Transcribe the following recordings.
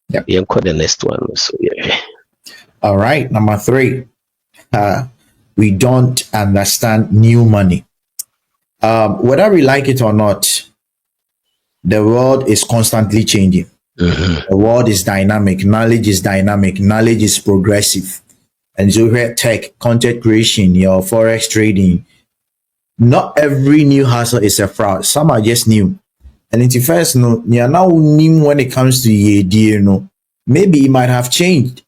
Yep. Yeah, the next one. So yeah. All right. Number 3. We don't understand new money. Whether we like it or not, the world is constantly changing. Mm-hmm. The world is dynamic. Knowledge is dynamic. Knowledge is progressive. And so here, tech, content creation, your forex trading, not every new hustle is a fraud. Some are just new. And in the first, no, you now new when it comes to the idea, no, maybe it might have changed.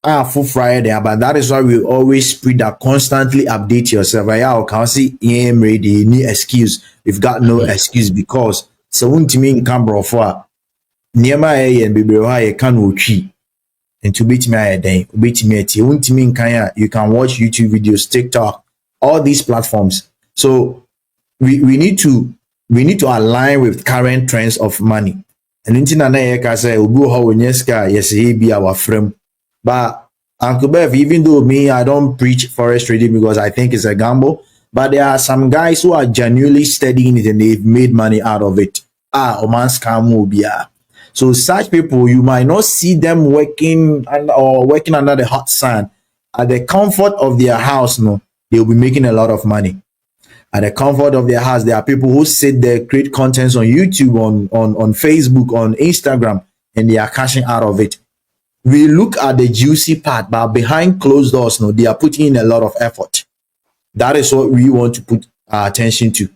Full Friday, but that is why we always spread that constantly update yourself. Yeah, I can see EM ready, any excuse. We've got no excuse because so won't mean camera for nearby and baby why can watch and to beat me a day, beat me at you won't mean you can watch YouTube videos, TikTok, all these platforms. So we need to align with current trends of money. And in Tina can say Ubu how yes he be our friend. But Uncle Bev, even though me, I don't preach forest trading because I think it's a gamble, but there are some guys who are genuinely studying it and they've made money out of it. Oman scam will be. So such people, you might not see them working or working under the hot sun. At the comfort of their house, no, they'll be making a lot of money. At the comfort of their house, there are people who sit there, create contents on YouTube, on Facebook, on Instagram, and they are cashing out of it. We look at the juicy part, but behind closed doors, no, they are putting in a lot of effort. That is what we want to put our attention to.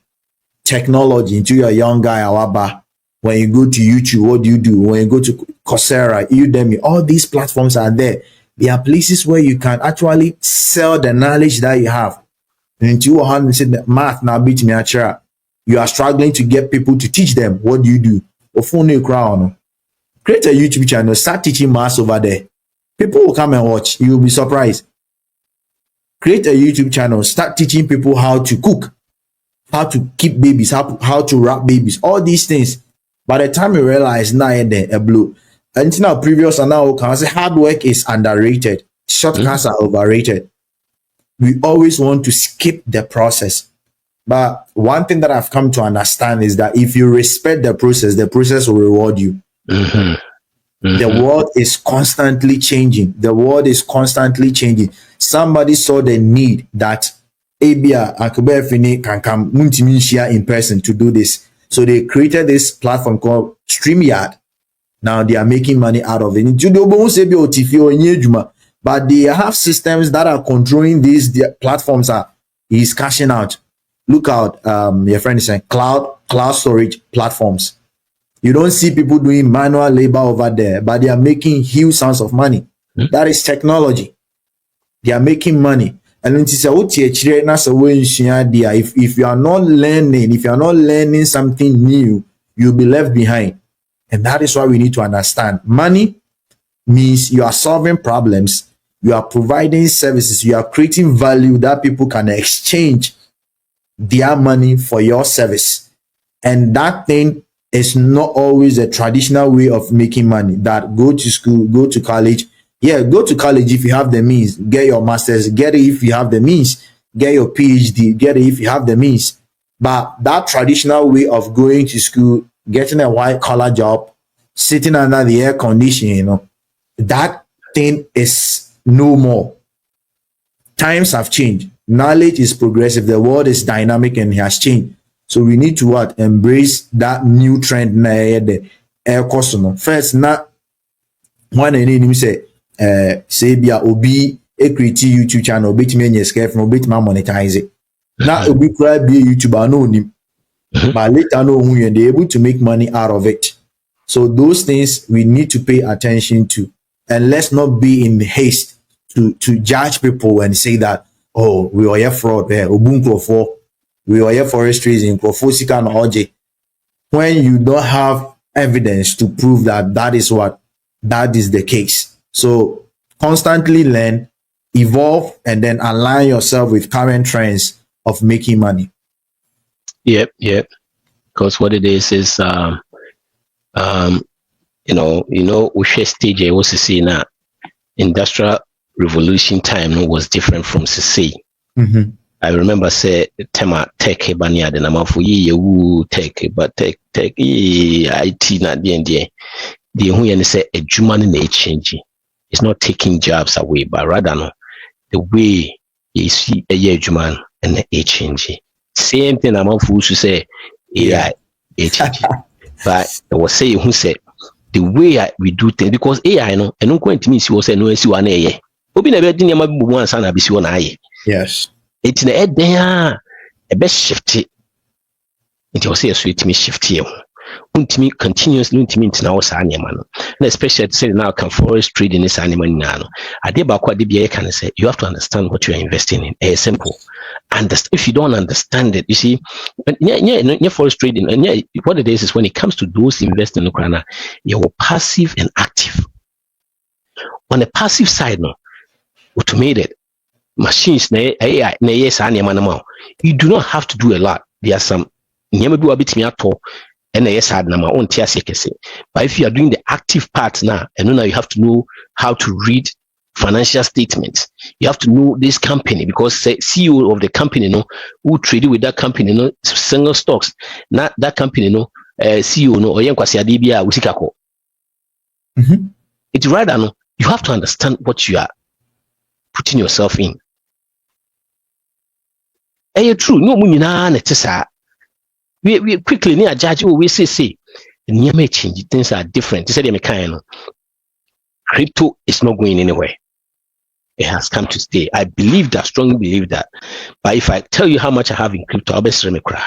Technology into your young guy, Awaba. When you go to YouTube, what do you do? When you go to Coursera, Udemy, all these platforms are there. There are places where you can actually sell the knowledge that you have. And you want say math now beat me actually. You are struggling to get people to teach them. What do you do? Create a YouTube channel, start teaching maths over there. People will come and watch. You will be surprised. Create a YouTube channel, start teaching people how to cook, how to keep babies, how to wrap babies, all these things. By the time you realize now a blue. And now previous and now can say hard work is underrated. Shortcuts are overrated. We always want to skip the process. But one thing that I've come to understand is that if you respect the process will reward you. The world is constantly changing. The world is constantly changing. Somebody saw the need that Abia Akubefini can come in person to do this. So they created this platform called StreamYard. Now they are making money out of it. But they have systems that are controlling these platforms. He's cashing out. Look out, your friend is saying cloud storage platforms. You don't see people doing manual labor over there, but they are making huge sums of money. That is technology. They are making money. And if you are not learning something new, you'll be left behind. And that is why we need to understand. Money means you are solving problems, you are providing services, you are creating value that people can exchange their money for your service. And that thing is not always a traditional way of making money. That go to school, go to college. Yeah, go to college if you have the means, get your master's, get it if you have the means, get your PhD, get it if you have the means. But that traditional way of going to school, getting a white collar job, sitting under the air conditioning, that thing is no more. Times have changed. Knowledge is progressive. The world is dynamic and has changed. So we need to what? Embrace that new trend. The air customer first. Not one and say, say be a obi a create YouTube channel, bit me and scare from bit my monetize it. Now obi try be a YouTuber no him, but later know when you're able to make money out of it. So those things we need to pay attention to, and let's not be in haste to judge people and say that, oh, we are here fraud there, we are here forest trading, when you don't have evidence to prove that that is the case. So constantly learn, evolve, and then align yourself with current trends of making money. Yep. Because what it is we share stage was to see now industrial revolution time was different from CC. I remember say tema tech bania the number for ye tech but tech IT na the the who and say a human na changing. It's not taking jobs away, but rather no, the way you see a human and a changing. Same thing among fools who say AI a changing. But I was saying who said the way we do things because AI no and no going to mean she was no see one a obi na be din yama bi one san na be si one aye. Yes. It's na eden a best shift it was say so it me shift here. Untimi continuously untimi ntina wo saa nneɛma no na especially say now can forest trading is animal nyinaa no ade baako ade bia can say you have to understand what you are investing in. It's simple. And if you don't understand it, you see, forest trading and what it is when it comes to those investing in Ukraine, you're passive and active. On the passive side, no, automated machines, AI, you do not have to do a lot. There are some and yes, but if you are doing the active part now, and now you have to know how to read financial statements. You have to know this company because CEO of the company, who traded with that company, single stocks, not that company, CEO, or it's rather you have to understand what you are putting yourself in. True, no we quickly near judge we say near may change things are different. They said crypto is not going anywhere. It has come to stay. I believe that, strongly believe that. But if I tell you how much I have in crypto, I'll be streaming cry.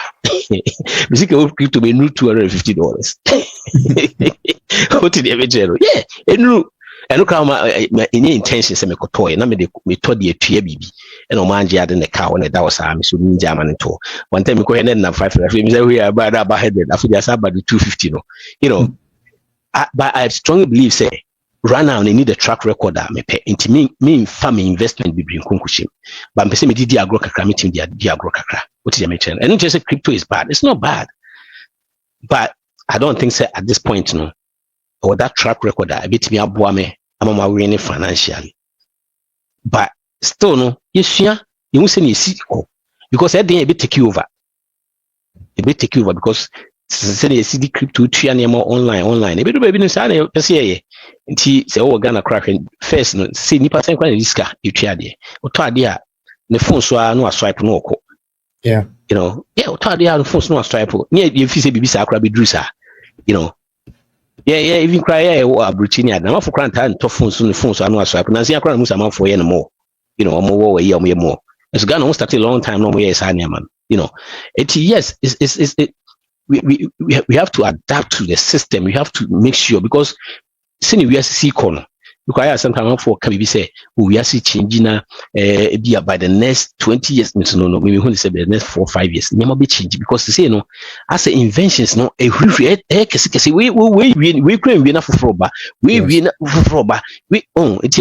Basically, crypto may new $250. What did you ever? Yeah, and look how my intentions and toy. And I made me told the baby. And no man had in the car when that was so mean German and tour. One time we go ahead and 5 we are about 100. I forget about the 250. But I strongly believe say. Right now, they need a track record that me pay. Into me farming investment be bring kunkushim. But I'm saying me di agro kakra, me team di agro kakra. What is your mention? And not just say crypto is bad. It's not bad. But I don't think so at this point, or that track record that I beat me up me, I'm my winning financially. But still yes, you won't say you see because that day a bit take you over. A bit take you over because say you see the crypto more online. A bit of baby no say say nti say o Ghana crack first no say nipa sen kwa riska etwa de oto ade a ne phone so a no swipe no okọ yeah oto ade a no phone so no swipe ne e fi say bibi sa akra be dru sa even cry o abruchi ni adama for kranta nto phone so no swipe na say akra no musa man for ye no more omo wo ye omo ye more so Ghana won start a long time no more ye sa man it yes it's we have to adapt to the system. We have to make sure because sini we are see corner because I sometimes for can be say we are see changing by the next 20 years no maybe when say the next 4 or 5 years never be change because they say as the inventions we claim we na for ba we it's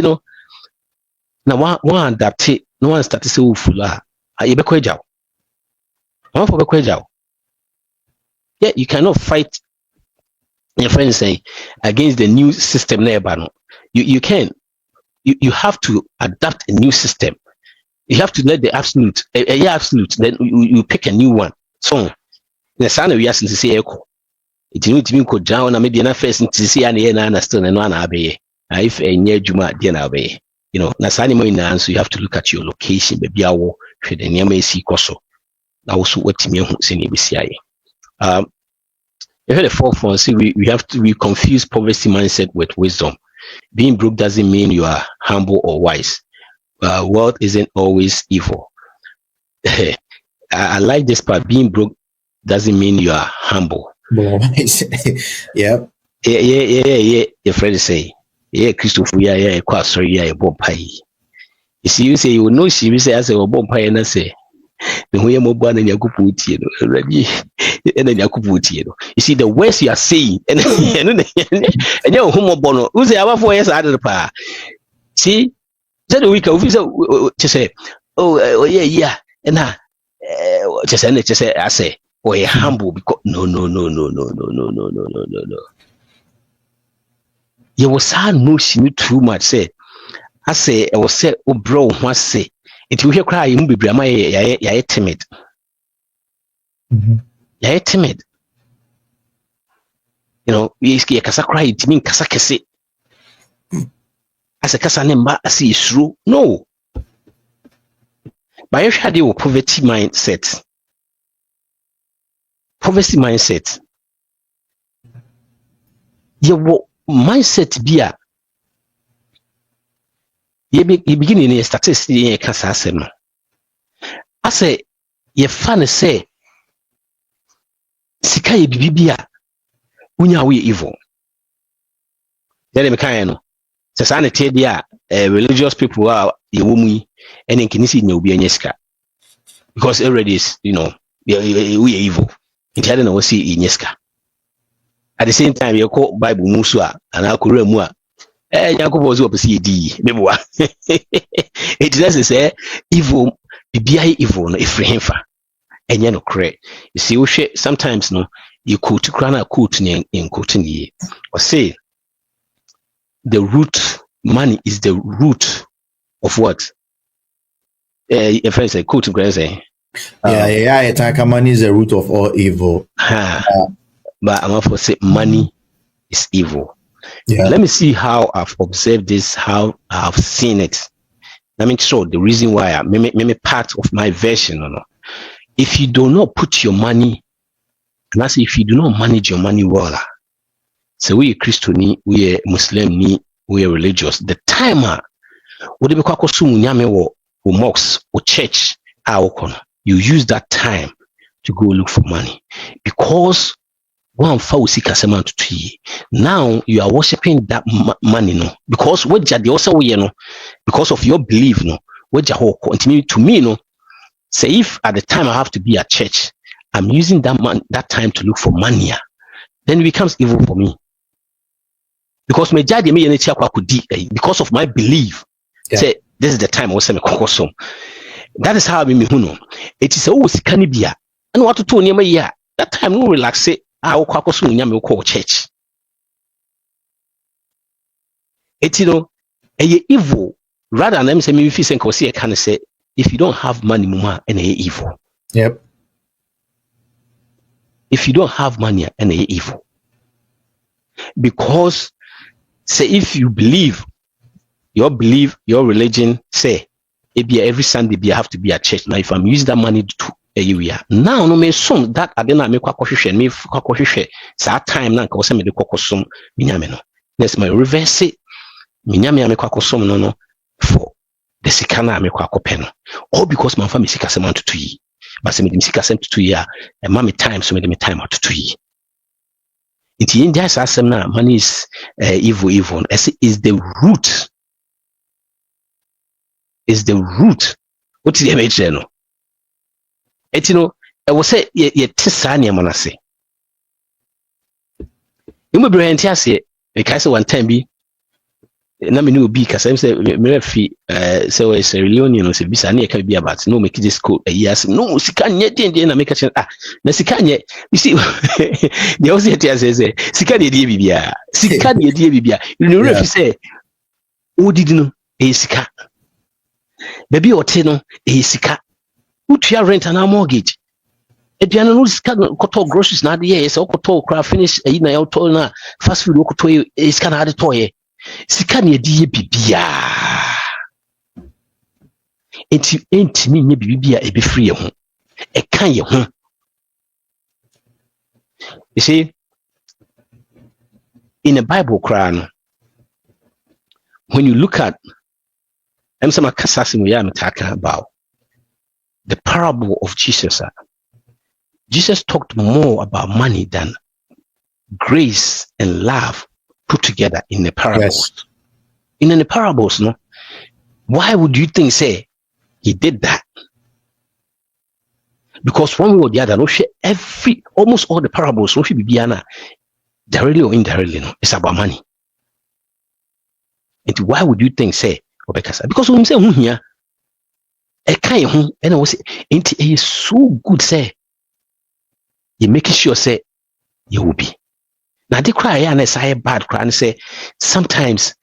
now one adapt no one start to say full you be kwaja one for be kwaja you cannot fight your friends say against the new system you can you have to adapt a new system. You have to let the absolute absolute then you pick a new one. So the sound we ask to say echo it need to be go down and maybe na first to see and na understand and na be if a near juma dey na be na sani mo ina so you have to look at your location baby awo hwe the near may see koso na wo so watimi hu se na be si aye the fourth one, see, we confuse poverty mindset with wisdom. Being broke doesn't mean you are humble or wise. Wealth isn't always evil. I like this part. Being broke doesn't mean you are humble. Yeah. Your friend say, yeah, Christopher, yeah, quite sorry, yeah, bomb pie. You see, you say you know she will say, I say, oh, bomb pie, and I say, the way more born and you could put already. And then you see the words you are saying, and you're homo bono. Who's the other 4 years out of the power? See, that week of to say, oh, yeah, and just say, I say, oh, you're humble because no. You was hard no she knew too much. Say, I say, I was say, oh, bro, what say? It will hear cry, you be you're timid. You're timid. You know, we kasa cry it mean kasa kese. As a kasa nemba as is true. No. But if you had poverty mindset. Poverty mindset. Your mindset be a you begin in a statistic in a kasa. I say you fan say sika ye bibia unya we evil. Then me kan no. Se sa na tie dia religious people are ye wo mu and nkinisi nya obi anyeska. Because already is, you know, we are evil. It had no see inyeska. At the same time, you call Bible Musua and Akura Mua. Yakob was up to see D. It doesn't say evil, be evil, no, if him for. And you know, correct. You see, sometimes no, you could crana quote in quoting ye or say the root money is the root of what? If I say quote say. Money is the root of all evil. But I'm also say money is evil. Yeah. Let me see how I've observed this, how I've seen it. Let me show the reason why. Maybe part of my version or no. If you do not put your money, and I say if you do not manage your money well, so we are Christian, we are Muslim, we are religious. The timer, what we call or mosque or church, you use that time to go look for money because one fausi kasema to now you are worshiping that money no because what they also we no because of your belief no what you continue to me no say if at the time I have to be at church I'm using that time to look for money then it becomes evil for me because me jadi me because of my belief say this is the time I was saying that is how I mean no it is always canibia and what to tell you that time no relax it I will call church. It's evil rather than them say me if you can say if you don't have money, mama, and evil. Yep. If you don't have money, and evil. Because say if you believe your religion say every Sunday you have to be at church. Now if I'm using that money to now no me some that I didn't make kwakwohwehwe me kwakwohwehwe sa time na nka wo se me de kokosom minyame no let's my reverse it minyame me kwakosom no for the sika na me kwakope no all because my family sika se man to yi but se me de sika se to yi e ma me time so me de me time to yi it in just asem na money is evil is the root what is the image no I will say ye tisani amonase. You may be entiase because one time be na me no be because I say me refi so is a reunion so bisa na can be about no make this code a years no sika nye den na make na sika nye you see they also say sika de bibia you refi say odidi no e sika baby ote no e sika utua rent and mortgage eduane no sika koto groceries na de so koto craft finish na you told na fast food koto sika na de toye sika na de bibia enti nye bibia e be free ho e kan ye ho you see in the Bible Quran when you look at some kasasimu ya talking about the parable of Jesus. Jesus talked more about money than grace and love put together in the parables. Yes. In the parables, no. Why would you think say he did that? Because one way or the other, no, almost all the parables, no, directly or indirectly, no, it's about money. And why would you think say because when you say here, a kind and I was it is so good say you making sure say you will be now they cry and I say bad cry and say sometimes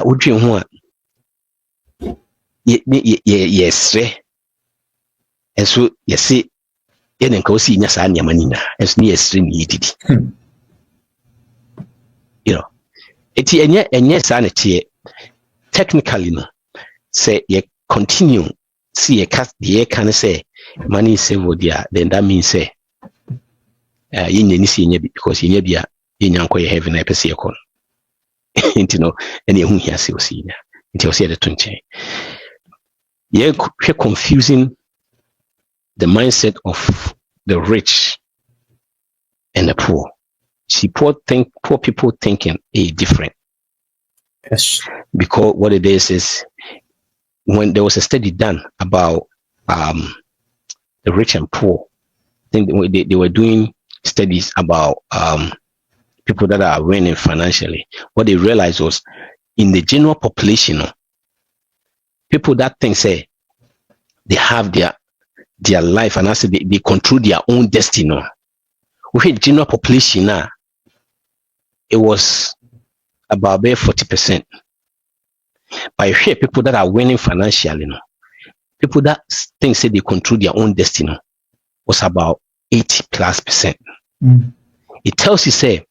would you want yes and so you see you can go see nyasa nyama nina as near stream did Eti enye sa na tie. Technically no, say you continue see a cast the can say money save there, then that means say you need see because you need in yanko heaven I see a con. You know, and you hear see it was here the 20. Yeah, confusing the mindset of the rich and the poor. See, poor people thinking different. Yes. Because what it is when there was a study done about the rich and poor, I think they were doing studies about people that are winning financially. What they realized was in the general population, people that think say they have their life and also they control their own destiny. With general population now, it was about 40%. But you hear people that are winning financially, people that think say they control their own destiny was about 80+%. It tells you say,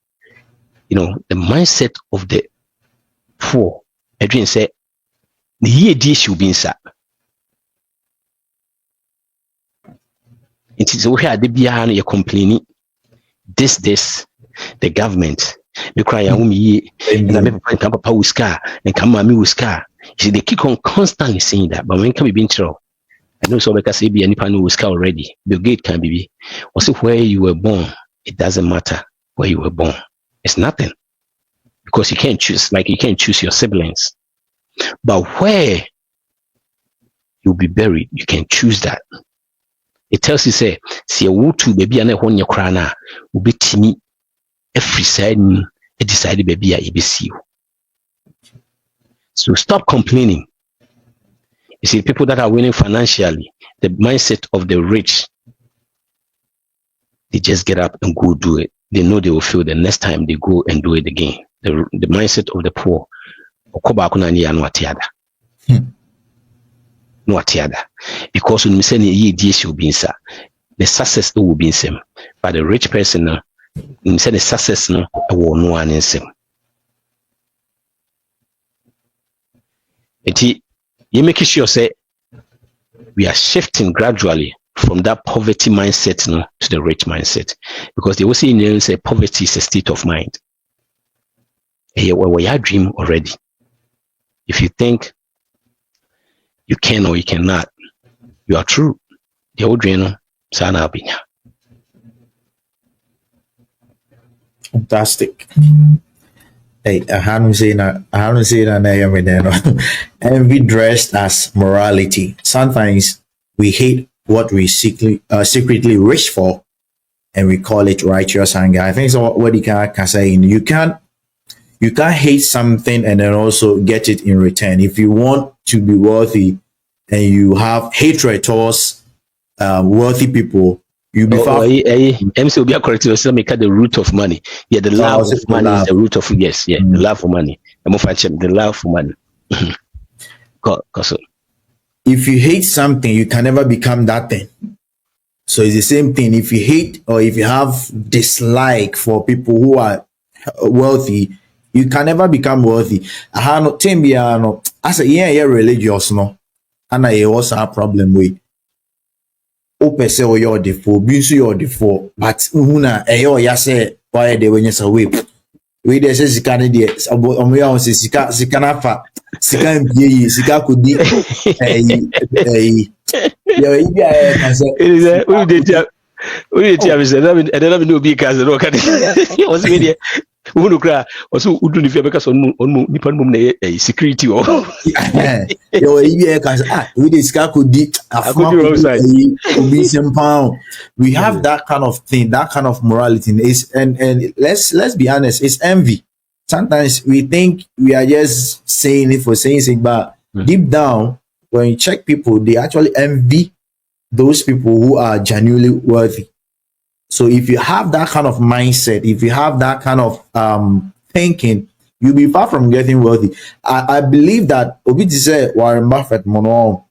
the mindset of the poor, Adrian say, the year should be inside. It is where the BR you're complaining. This, the government, they cry, and I make papa whisker and come mommy whisker. See, they keep on constantly saying that, but when can we be in trouble? I know so because be any pan whisker already. Bill Gates can be. Also, where you were born, it doesn't matter where you were born. It's nothing. Because you can't choose, like you can't choose your siblings. But where you'll be buried, you can choose that. It tells you, say, see a wood to baby and a one your crana will be timmy every side a decided baby I be see you. So stop complaining. You see, people that are winning financially, the mindset of the rich, they just get up and go do it. They know they will fail the next time they go and do it again. The mindset of the poor, no atiada, because when we say ye will be inside, the success will be in same, but the rich person when say the success no will no one in same. You make sure say we are shifting gradually from that poverty mindset to the rich mindset, because they will say poverty is a state of mind. We are dream already. If you think you can or you cannot, you are true. The old dream, sana abinya. Fantastic. Hey, I haven't seen that. Envy dressed as morality. Sometimes we hate what we secretly wish for, and we call it righteous anger. I think so. What you can say, you can't hate something and then also get it in return. If you want to be worthy and you have hatred towards wealthy people, you be far. MC will be correct. So make the root of money. Yeah, the love of money is the root of yes. Yeah, the love for money. The love for money. If you hate something, you can never become that thing. So it's the same thing. If you hate or if you have dislike for people who are wealthy, you can never become worthy. I no as a religious no, and I also a problem with. Ope say o your defo, bi so your defo, but huna ya say why they when you say we dey say sika ne dey omo ya say sika na fa sika mbie yi sika kodi ya ibi a can say we dey am say and then no be cause no can was me there who kra also udu ni fia beka so on nipa mum na security o yo ibi can say we dey sika kodi afma obi simple. We have that kind of thing, that kind of morality is and let's be honest, it's envy. Sometimes we think we are just saying it for saying it, but deep down when you check people, they actually envy those people who are genuinely worthy. So if you have that kind of mindset, if you have that kind of thinking, you'll be far from getting wealthy. I believe that Obi say Warren Buffett mono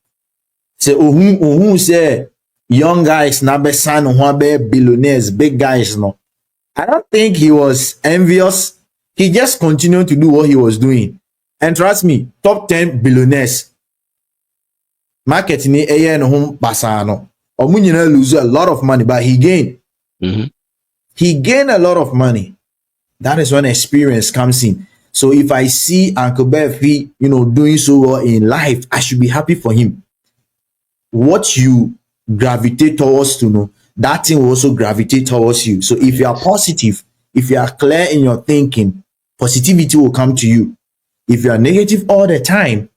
say who say young guys na be san who be billionaires, big guys no. I don't think he was envious He just continued to do what he was doing. And trust me, top 10 billionaires, market ni eye no home basano. Omu nyina lose a lot of money, but he gained. Mm-hmm. He gained a lot of money. That is when experience comes in. So if I see Uncle Befi, doing so well in life, I should be happy for him. What you gravitate towards to know, that thing will also gravitate towards you. So if you are positive, if you are clear in your thinking, positivity will come to you. If you are negative all the time,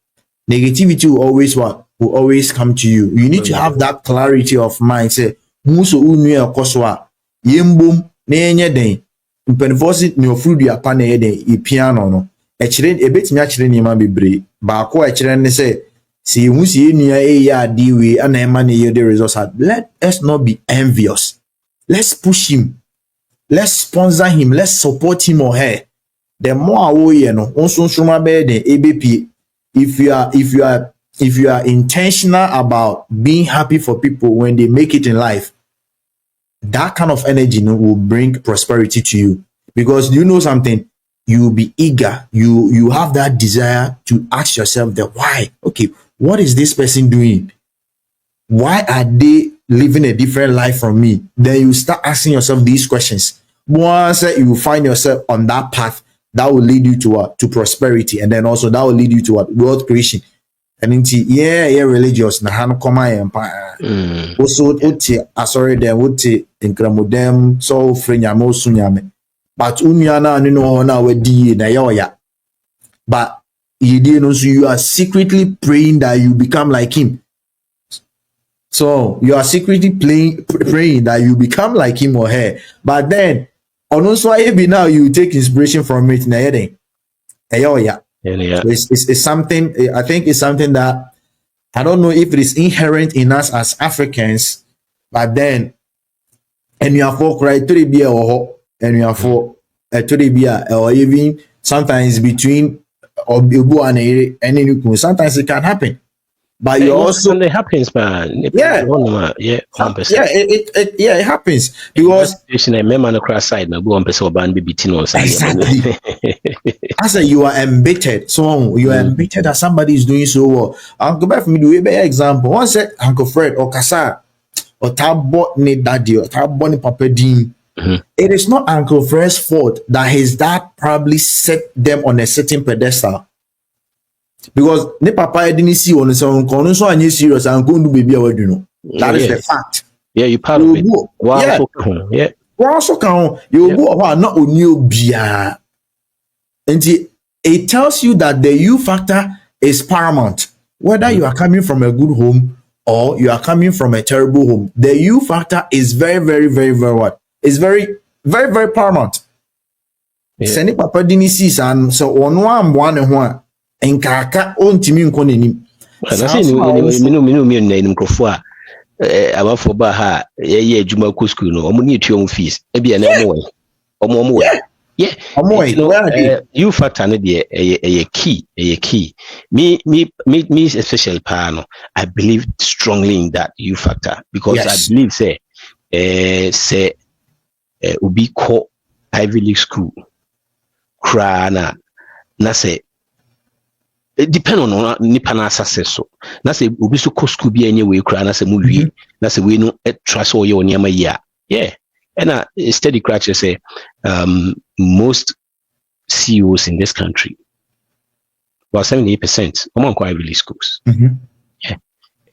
negativity will always will always come to you. You need to have that clarity of mind. Say, muso unua koswa yembom na enye den. Mpenfosi ni ofuru dua pa na ye den e piano no. E kire ebetimi a kire niam bebre. Ba ko e kire ne say si hu si enua e ya di we ana e ma na ye the results. Let us not be envious. Let's push him. Let's sponsor him. Let's support him or her. The more we no onso nsoma be den ebepie. If you are intentional about being happy for people when they make it in life, that kind of energy will bring prosperity to you. Because you know something, you will be eager. You have that desire to ask yourself that why? Okay, what is this person doing? Why are they living a different life from me? Then you start asking yourself these questions. Once you will find yourself on that path, that will lead you to prosperity, and then also that will lead you to wealth creation. And religious na han koma yempa. Also uti asori dem uti nkramodem so frenya mo sunyame. But unya na no ho na wadi na ya. But you are secretly praying that you become like him. So you are secretly praying that you become like him or her. But then on also now you take inspiration from it na yede. Yeah. So it's something, I think it's something that I don't know if it is inherent in us as Africans, but then and you have folk right to the beer or and you have for to the beer or even sometimes between or and sometimes it can happen. But you also it happens, man. Yeah, it happens because exactly. I say you are embittered. So you are embittered that somebody is doing so well. Uncle Beth me do a better example. One said Uncle Fred or Kasa or Tabo ni daddy or Tabo ni Papa Dean. It is not Uncle Fred's fault that his dad probably set them on a certain pedestal. Because ne papa didn't see on his own corner, so I serious and going to be a word, That is the fact. Yeah, you part of it. Wow, yeah. Also can you go not on you bia. And it tells you that the you factor is paramount. Whether you are coming from a good home or you are coming from a terrible home, the you factor is very, very, very, very what? It's very, very, very paramount. Send papa didn't see and so on one. Nkaka ontimi nko nanim na say me nkrofo a abafo ba ha ye adwuma ko school no omo ni etuo fees e bia na omo you factor no de a key me especially pa no I believe strongly in that you factor because I believe say obi ko Ivy League school krana na say it depend on nipa na success so na say obi so ko school bi anye we kra na say mu wie na say we no trust all your niam ya and steady crash say most CEOs in this country about 78% among Ivy League schools.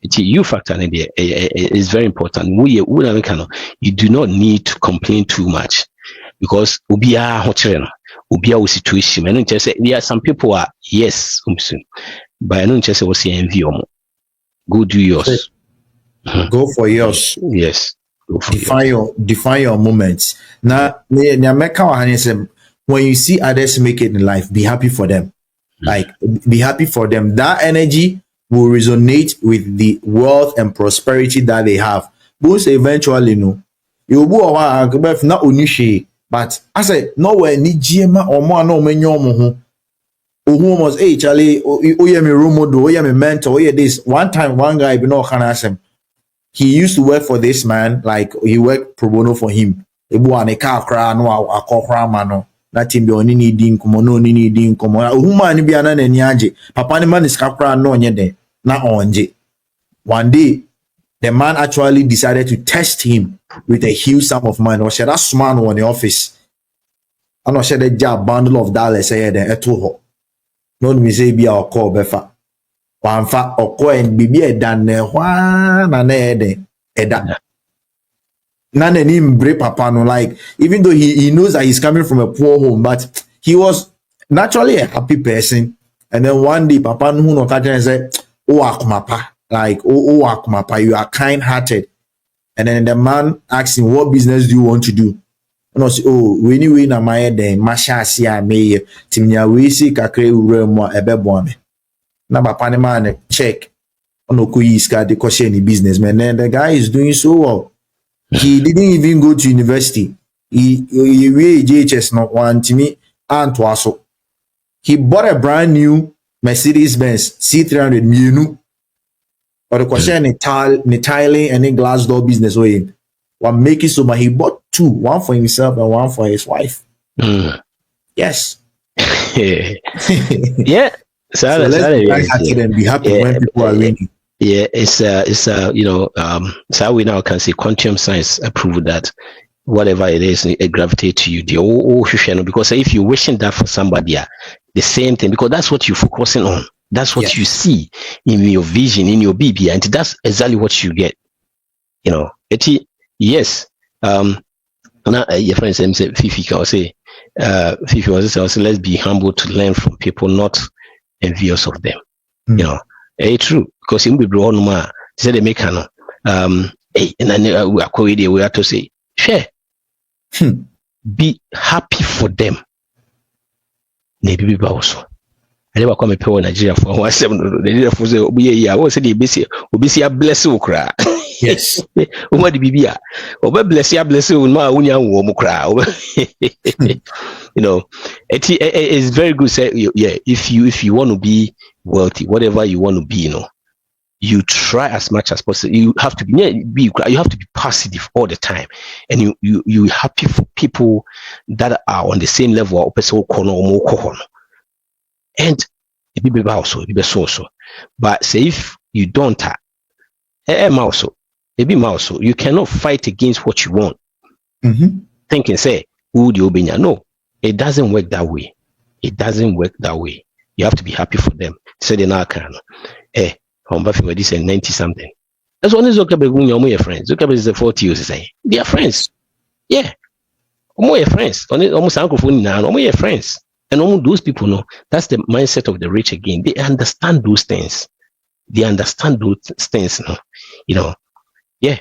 It's a you factor in there is very important. You do not need to complain too much because ubia hochre ubia situation and just say there are some people are yes but I don't just say what's envy go do yours. Go for yours. Yes. Define your moments. Now when you see others make it in life, be happy for them. Like be happy for them. That energy will resonate with the wealth and prosperity that they have. Both eventually you go not unishi. But I said, nowhere ni GMA or more no menyomo who was Charlie, me role model, me mentor, this. One time, one guy, he used to work for this man, like he worked pro bono for him. na team bi oni ni di nkomo no oni ni di nkomo na ohuma ni bia na n'ani agye papa ni man is kakra no onye den na onje. One day the man actually decided to test him with a huge sum of money. Or said that man on the office. And I said the job bundle of dollars then eto ho. No me say be our call befa. One fa or coin bibi e dan ne hwa na na eda. None and him break papa no, like even though he knows that he's coming from a poor home, but he was naturally a happy person. And then one day papa no catch and say, oh akumapa, like oh akumapa, you are kind hearted. And then the man asked him, what business do you want to do? And I say, oh, when you win a my then masha sia me timnya we see kakre ure mo ebe me. Na papa ni man check on okuyi iska de koshe any businessman. And the guy is doing so well. He didn't even go to university. He JHS not one to me and twaso. He bought a brand new Mercedes Benz C300 Mienu. Or the question ni tiling and a glass door business way. One making so much. He bought two, one for himself and one for his wife. Yes. Yeah. So let's be happy when people are winning. Yeah, it's you know, so we now can say quantum science approve that whatever it is, it gravitates to you. Because if you're wishing that for somebody, the same thing, because that's what you're focusing on. That's what you see in your vision, in your BB, and that's exactly what you get. You know, yes. Your friend said, Fifi can say, Fifi was also let's be humble to learn from people, not envious of them. You know. It's true because in be no ma say they make no hey and then we are to say share be happy for them maybe also I never come pay Nigeria for 17 Nigeria for say obi ya what say dey obi say bless you kra yes o the bibia obi bless you ma unya wo mu kra you know it's very good say yeah if you want to be wealthy, whatever you want to be, you know, you try as much as possible. You have to be positive all the time, and you happy for people that are on the same level and it be also so. But say if you don't you cannot fight against what you want. Thinking say who the obenya. No, it doesn't work that way. It doesn't work that way. You have to be happy for them. Say the now can. On Buffy with this 90 something. That's one is Zuckerberg friends. Zuckerberg is the 40 years say. They are friends. Yeah. Your friends. Almost uncle phone now. Your friends. And all those people know that's the mindset of the rich again. They understand those things. They understand those things. You know. Yeah.